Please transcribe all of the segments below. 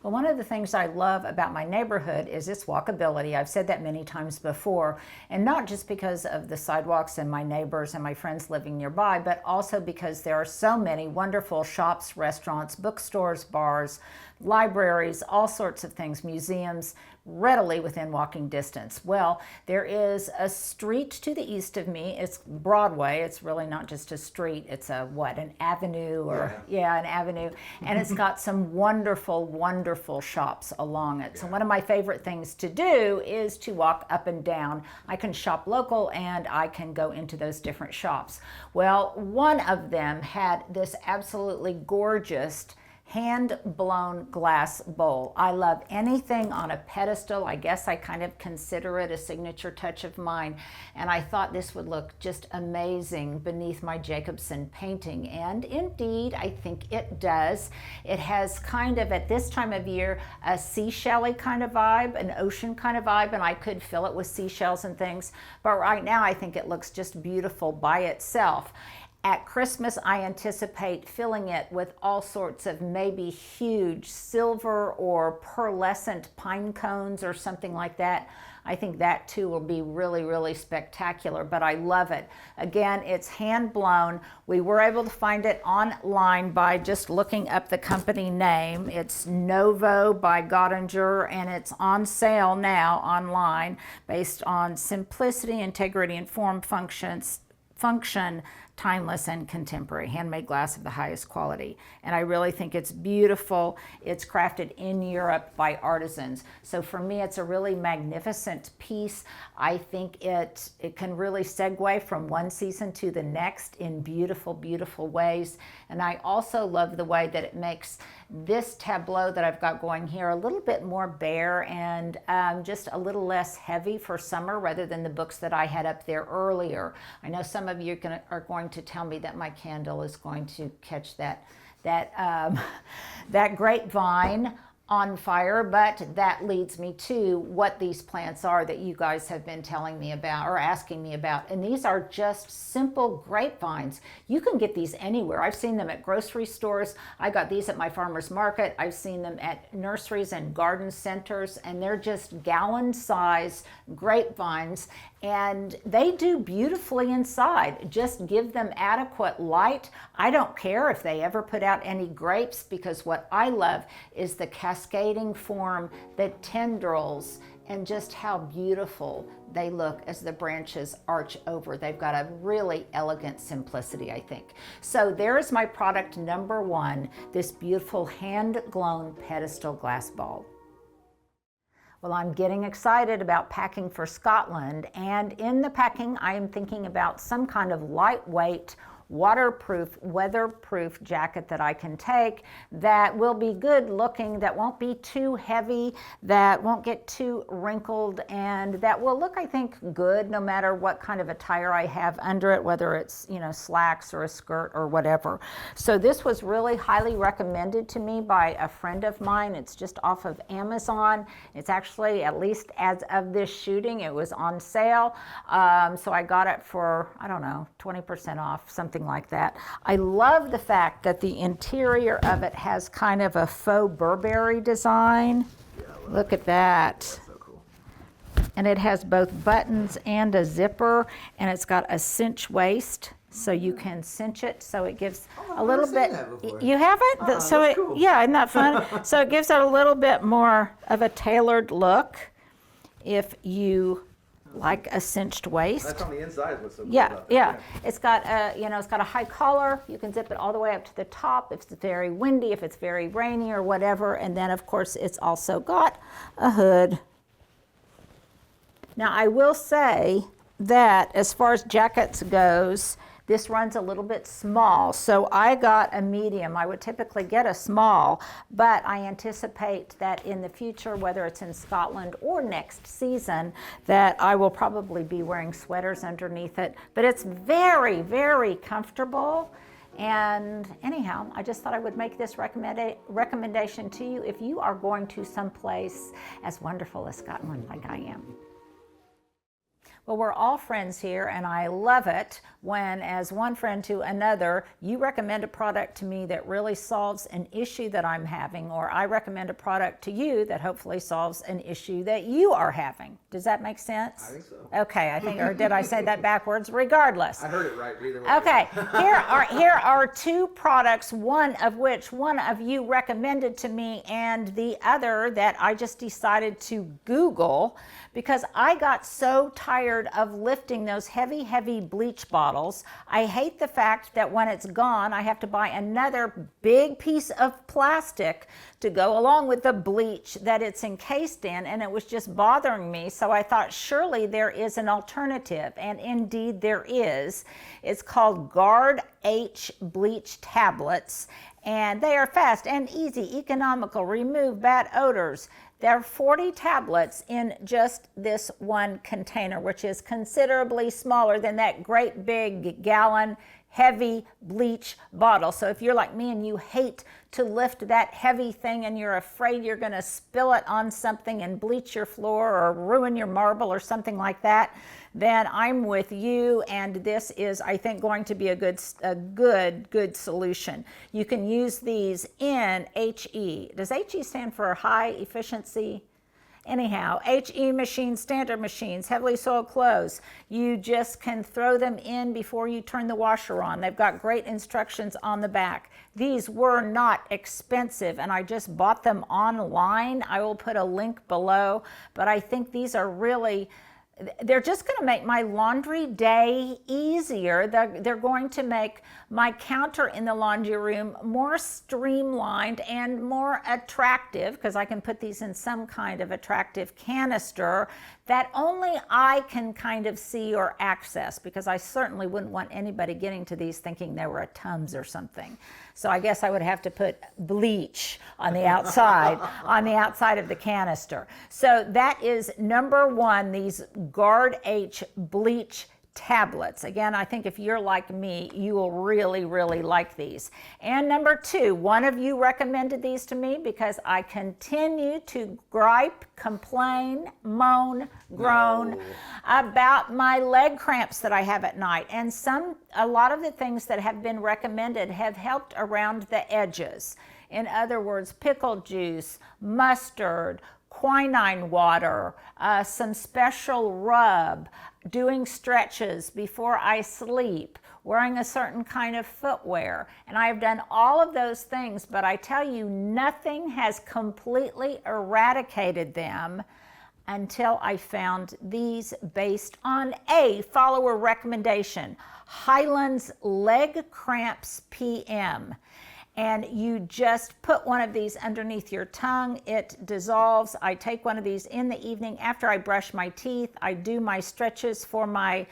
Well, one of the things I love about my neighborhood is its walkability. I've said that many times before, and not just because of the sidewalks and my neighbors and my friends living nearby, but also because there are so many wonderful shops, restaurants, bookstores, bars, libraries, all sorts of things, museums, readily within walking distance. Well, there is a street to the east of me. It's Broadway. It's really not just a street. It's a, what, an avenue or, yeah, an avenue. And it's got some wonderful, wonderful shops along it. So one of my favorite things to do is to walk up and down. I can shop local and I can go into those different shops. Well, one of them had this absolutely gorgeous hand-blown glass bowl. I love anything on a pedestal. I guess I kind of consider it a signature touch of mine. And I thought this would look just amazing beneath my Jacobson painting. And indeed, I think it does. It has kind of, at this time of year, a seashell-y kind of vibe, an ocean kind of vibe, and I could fill it with seashells and things. But right now, I think it looks just beautiful by itself. At Christmas, I anticipate filling it with all sorts of maybe huge silver or pearlescent pine cones or something like that. I think that too will be really, really spectacular, but I love it. Again, it's hand blown. We were able to find it online by just looking up the company name. It's Novo by Gottinger, and it's on sale now online based on simplicity, integrity, and form function, timeless and contemporary, handmade glass of the highest quality. And I really think it's beautiful. It's crafted in Europe by artisans. So for me, it's a really magnificent piece. I think it can really segue from one season to the next in beautiful, beautiful ways. And I also love the way that it makes this tableau that I've got going here a little bit more bare and just a little less heavy for summer rather than the books that I had up there earlier. I know some of you are going to tell me that my candle is going to catch that grapevine on fire, but that leads me to what these plants are that you guys have been telling me about or asking me about. And these are just simple grapevines. You can get these anywhere. I've seen them at grocery stores. I got these at my farmer's market. I've seen them at nurseries and garden centers, and they're just gallon-size grapevines, and they do beautifully inside. Just give them adequate light. I don't care if they ever put out any grapes, because what I love is the cascading form, the tendrils, and just how beautiful they look as the branches arch over. They've got a really elegant simplicity, I think. So there's my product number one, this beautiful hand-blown pedestal glass bulb. Well, I'm getting excited about packing for Scotland, and in the packing, I am thinking about some kind of lightweight, waterproof, weatherproof jacket that I can take that will be good looking, that won't be too heavy, that won't get too wrinkled, and that will look, I think, good no matter what kind of attire I have under it, whether it's, you know, slacks or a skirt or whatever. So this was really highly recommended to me by a friend of mine. It's just off of Amazon. It's actually, at least as of this shooting, it was on sale. So I got it for, I don't know, 20% off, something like that. I love the fact that the interior of it has kind of a faux Burberry design. Yeah, look at that. That's so cool. And it has both buttons and a zipper, and it's got a cinch waist, so you can cinch it, so it gives a little bit. You haven't? So it, cool. Yeah, isn't that fun? So it gives it a little bit more of a tailored look if you like a cinched waist. That's on the inside. What's so cool about that? Yeah. It's got a, you know, it's got a high collar. You can zip it all the way up to the top if it's very windy, if it's very rainy or whatever. And then of course it's also got a hood. Now I will say that as far as jackets goes, this runs a little bit small, so I got a medium. I would typically get a small, but I anticipate that in the future, whether it's in Scotland or next season, that I will probably be wearing sweaters underneath it. But it's very, very comfortable. And anyhow, I just thought I would make this recommendation to you if you are going to someplace as wonderful as Scotland like I am. Well, we're all friends here, and I love it when, as one friend to another, you recommend a product to me that really solves an issue that I'm having, or I recommend a product to you that hopefully solves an issue that you are having. Does that make sense? I think so. Okay, I think, or did I say that backwards? Regardless. I heard it right either way. Okay, here are two products, one of which one of you recommended to me, and the other that I just decided to Google because I got so tired of lifting those heavy, heavy bleach bottles. I hate the fact that when it's gone, I have to buy another big piece of plastic to go along with the bleach that it's encased in, and it was just bothering me. So I thought surely there is an alternative, and indeed there is. It's called Guard H bleach tablets, and they are fast and easy, economical, remove bad odors. There are 40 tablets in just this one container, which is considerably smaller than that great big gallon heavy bleach bottle. So if you're like me and you hate to lift that heavy thing and you're afraid you're going to spill it on something and bleach your floor or ruin your marble or something like that, then I'm with you, and this is, I think, going to be a good solution. You can use these in HE. Does HE stand for high efficiency? Anyhow, HE machines, standard machines, heavily soiled clothes. You just can throw them in before you turn the washer on. They've got great instructions on the back. These were not expensive, and I just bought them online. I will put a link below, but I think these are really, they're just going to make my laundry day easier. They're going to make my counter in the laundry room more streamlined and more attractive, because I can put these in some kind of attractive canister that only I can kind of see or access, because I certainly wouldn't want anybody getting to these thinking they were a Tums or something. So I guess I would have to put bleach on the outside, on the outside of the canister. So that is number one, these Guard H bleach tablets. Again, I think if you're like me, you will really, really like these. And number two, one of you recommended these to me because I continue to gripe, complain, moan, groan about my leg cramps that I have at night. And a lot of the things that have been recommended have helped around the edges. In other words, pickle juice, mustard, quinine water, some special rub, doing stretches before I sleep, wearing a certain kind of footwear. And I have done all of those things, but I tell you, nothing has completely eradicated them until I found these based on a follower recommendation, Highland's Leg Cramps PM. And you just put one of these underneath your tongue. It dissolves. I take one of these in the evening after I brush my teeth. I do my stretches for my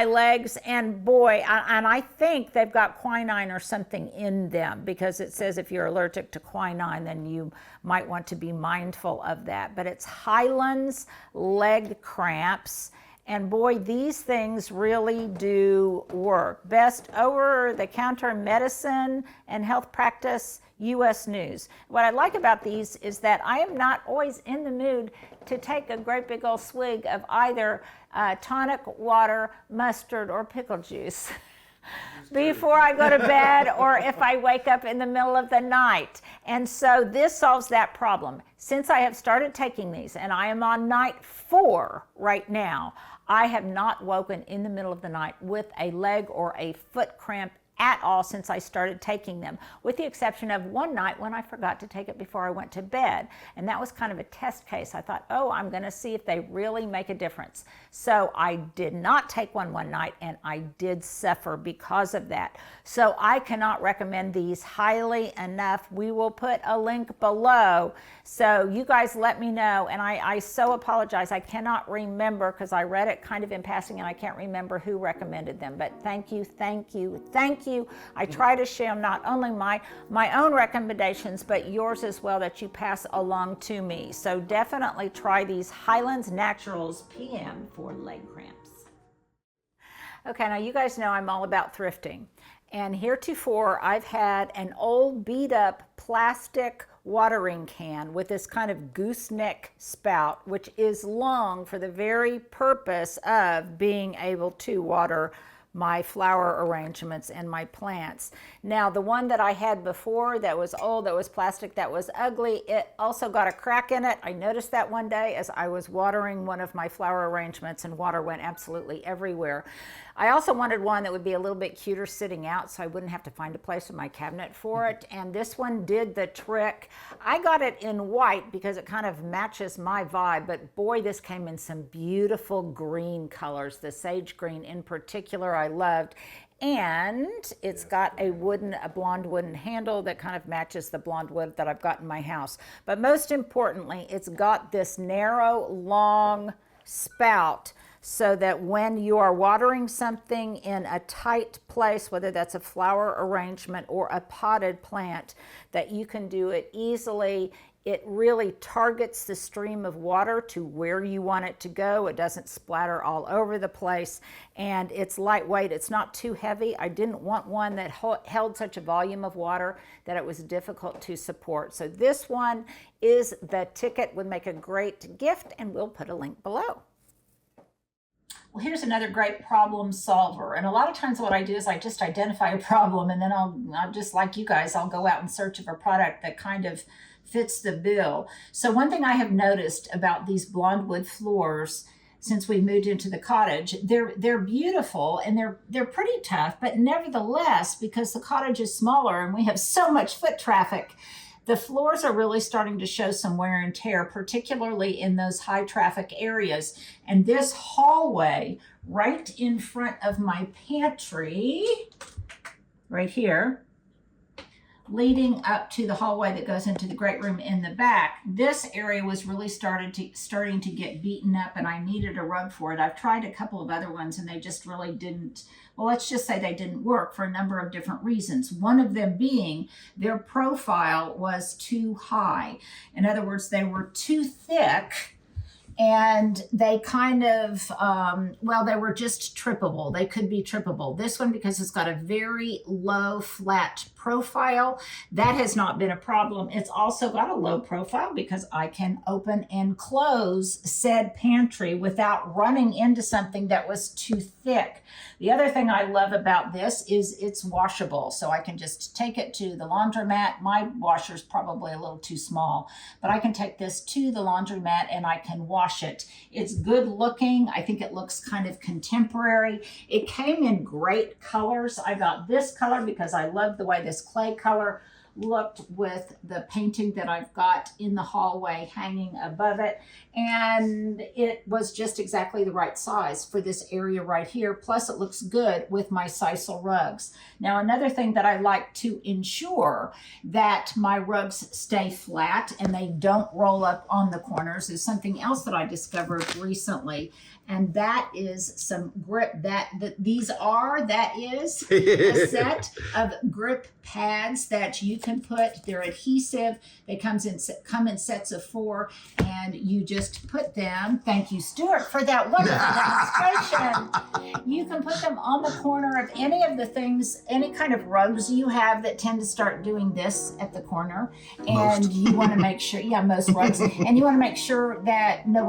legs, and boy, and I think they've got quinine or something in them, because it says if you're allergic to quinine, then you might want to be mindful of that. But it's Highland's Leg Cramps. And boy, these things really do work. Best over-the-counter medicine and health practice, U.S. News. What I like about these is that I am not always in the mood to take a great big old swig of either tonic water, mustard, or pickle juice before I go to bed, or if I wake up in the middle of the night. And so this solves that problem. Since I have started taking these, and I am on night 4 right now, I have not woken in the middle of the night with a leg or a foot cramp at all since I started taking them, with the exception of one night when I forgot to take it before I went to bed. And that was kind of a test case. I thought, oh, I'm going to see if they really make a difference. So I did not take one night, and I did suffer because of that. So I cannot recommend these highly enough. We will put a link below. So you guys let me know. And I so apologize. I cannot remember, because I read it kind of in passing and I can't remember who recommended them. But thank you, thank you, thank you. I try to share not only my own recommendations, but yours as well, that you pass along to me. So definitely try these Highlands Naturals PM for leg cramps. Okay, now you guys know I'm all about thrifting. And heretofore, I've had an old beat up plastic watering can with this kind of gooseneck spout, which is long for the very purpose of being able to water my flower arrangements and my plants. Now, the one that I had before that was old, that was plastic, that was ugly, it also got a crack in it. I noticed that one day as I was watering one of my flower arrangements, and water went absolutely everywhere. I also wanted one that would be a little bit cuter sitting out so I wouldn't have to find a place in my cabinet for it, and this one did the trick. I got it in white because it kind of matches my vibe, but boy, this came in some beautiful green colors. The sage green in particular I loved, and it's got a blonde wooden handle that kind of matches the blonde wood that I've got in my house. But most importantly, it's got this narrow, long spout so that when you are watering something in a tight place, whether that's a flower arrangement or a potted plant, that you can do it easily. It really targets the stream of water to where you want it to go. It doesn't splatter all over the place, and it's lightweight. It's not too heavy. I didn't want one that held such a volume of water that it was difficult to support. So this one is the ticket, would make a great gift, and we'll put a link below. Well, here's another great problem solver. And a lot of times what I do is I just identify a problem, and then I'll just like you guys, I'll go out in search of a product that kind of fits the bill. So one thing I have noticed about these blonde wood floors since we moved into the cottage, they're beautiful and they're pretty tough, but nevertheless, because the cottage is smaller and we have so much foot traffic, the floors are really starting to show some wear and tear, particularly in those high traffic areas. And this hallway right in front of my pantry, right here, leading up to the hallway that goes into the great room in the back, this area was really starting to get beaten up, and I needed a rug for it. I've tried a couple of other ones and they just really didn't, well, let's just say they didn't work for a number of different reasons. One of them being their profile was too high. In other words, they were too thick, and they kind of, well, they were just trippable. They could be trippable. This one, because it's got a very low flat profile, that has not been a problem. It's also got a low profile because I can open and close said pantry without running into something that was too thick. The other thing I love about this is it's washable. So I can just take it to the laundromat. My washer's probably a little too small, but I can take this to the laundromat and I can wash it. It's good looking. I think it looks kind of contemporary. It came in great colors. I got this color because I love the way this clay color looked with the painting that I've got in the hallway hanging above it, and it was just exactly the right size for this area right here. Plus it looks good with my sisal rugs. Now, another thing that I like to ensure that my rugs stay flat and they don't roll up on the corners is something else that I discovered recently, and that is some grip that is a set of grip pads that you can put. They're adhesive. They come in sets of 4, and you just put them. Thank you, Stuart, for that wonderful demonstration. You can put them on the corner of any of the things, any kind of rugs you have that tend to start doing this at the corner. And you want to make sure, most rugs, and you want to make sure that no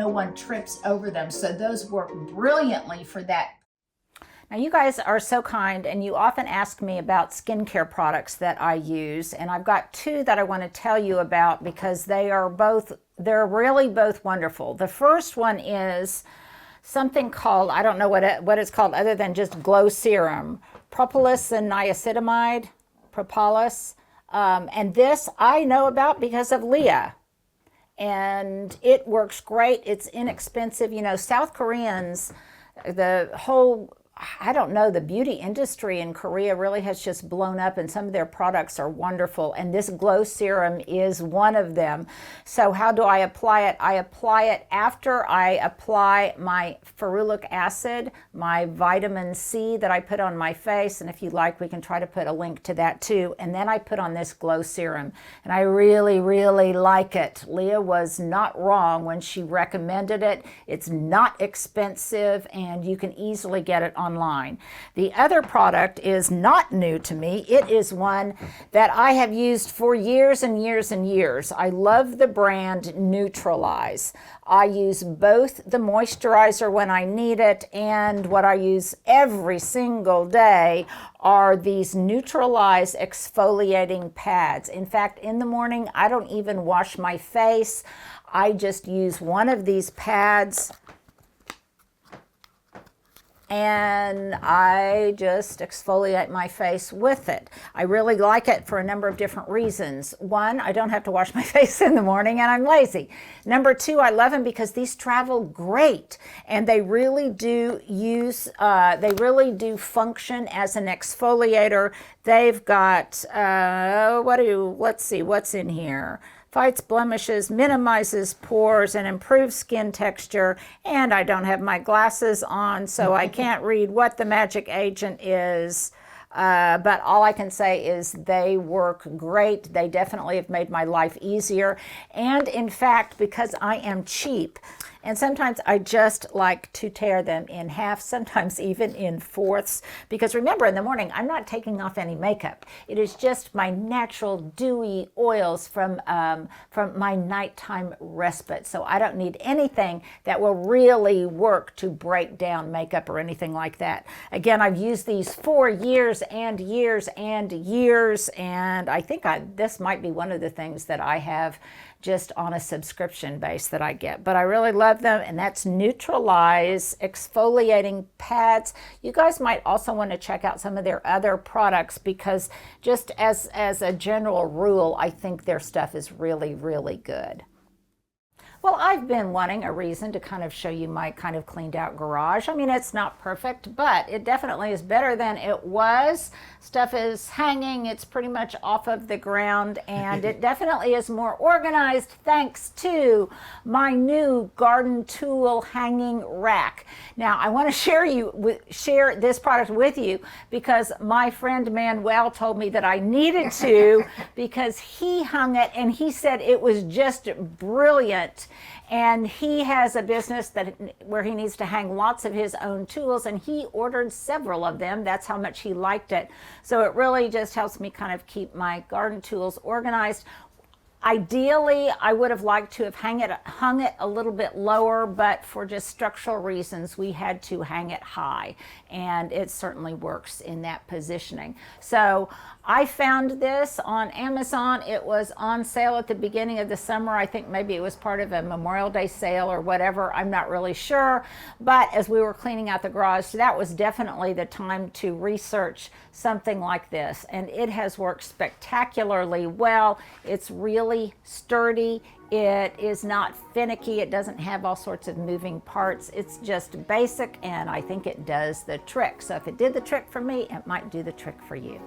one trips over them. So those work brilliantly for that. Now, you guys are so kind, and you often ask me about skincare products that I use, and I've got 2 that I want to tell you about because they're really both wonderful. The first one is something called, I don't know what it's called other than just glow serum, propolis and niacinamide, propolis, and this I know about because of Leah. And it works great. It's inexpensive. South Koreans, the whole, I don't know, the beauty industry in Korea really has just blown up, and some of their products are wonderful, and this glow serum is one of them. So how do I apply it? I apply it after I apply my ferulic acid, my vitamin C that I put on my face, and if you like, we can try to put a link to that too. And then I put on this glow serum, and I really, really like it. Leah was not wrong when she recommended it. It's not expensive, and you can easily get it online. The other product is not new to me. It is one that I have used for years and years and years. I love the brand Neutralize. I use both the moisturizer when I need it, and what I use every single day are these Neutralize exfoliating pads. In fact, in the morning, I don't even wash my face. I just use one of these pads and I just exfoliate my face with it. I really like it for a number of different reasons. One, I don't have to wash my face in the morning and I'm lazy. Number two, I love them because these travel great and they really do function as an exfoliator. They've got, let's see, what's in here? Fights blemishes, minimizes pores, and improves skin texture. And I don't have my glasses on, so I can't read what the magic agent is. But all I can say is they work great. They definitely have made my life easier. And in fact, because I am cheap, and sometimes I just like to tear them in half, sometimes even in fourths, because remember, in the morning, I'm not taking off any makeup. It is just my natural dewy oils from my nighttime respite. So I don't need anything that will really work to break down makeup or anything like that. Again, I've used these for years and years and years, and I think this might be one of the things that I have just on a subscription base that I get. But I really love them, and that's Neutralize exfoliating pads. You guys might also want to check out some of their other products because just as a general rule, I think their stuff is really, really good. Well, I've been wanting a reason to kind of show you my kind of cleaned out garage. I mean, it's not perfect, but it definitely is better than it was. Stuff is hanging, it's pretty much off of the ground, and it definitely is more organized thanks to my new garden tool hanging rack. Now, I want to share this product with you because my friend Manuel told me that I needed to because he hung it and he said it was just brilliant. And he has a business where he needs to hang lots of his own tools, and he ordered several of them. That's how much he liked it. So it really just helps me kind of keep my garden tools organized. Ideally, I would have liked to have hung it a little bit lower, but for just structural reasons, we had to hang it high, and it certainly works in that positioning. So I found this on Amazon. It was on sale at the beginning of the summer. I think maybe it was part of a Memorial Day sale or whatever. I'm not really sure, but as we were cleaning out the garage, that was definitely the time to research something like this, and it has worked spectacularly well. It's really sturdy. It is not finicky. It doesn't have all sorts of moving parts. It's just basic, and I think it does the trick. So if it did the trick for me, it might do the trick for you.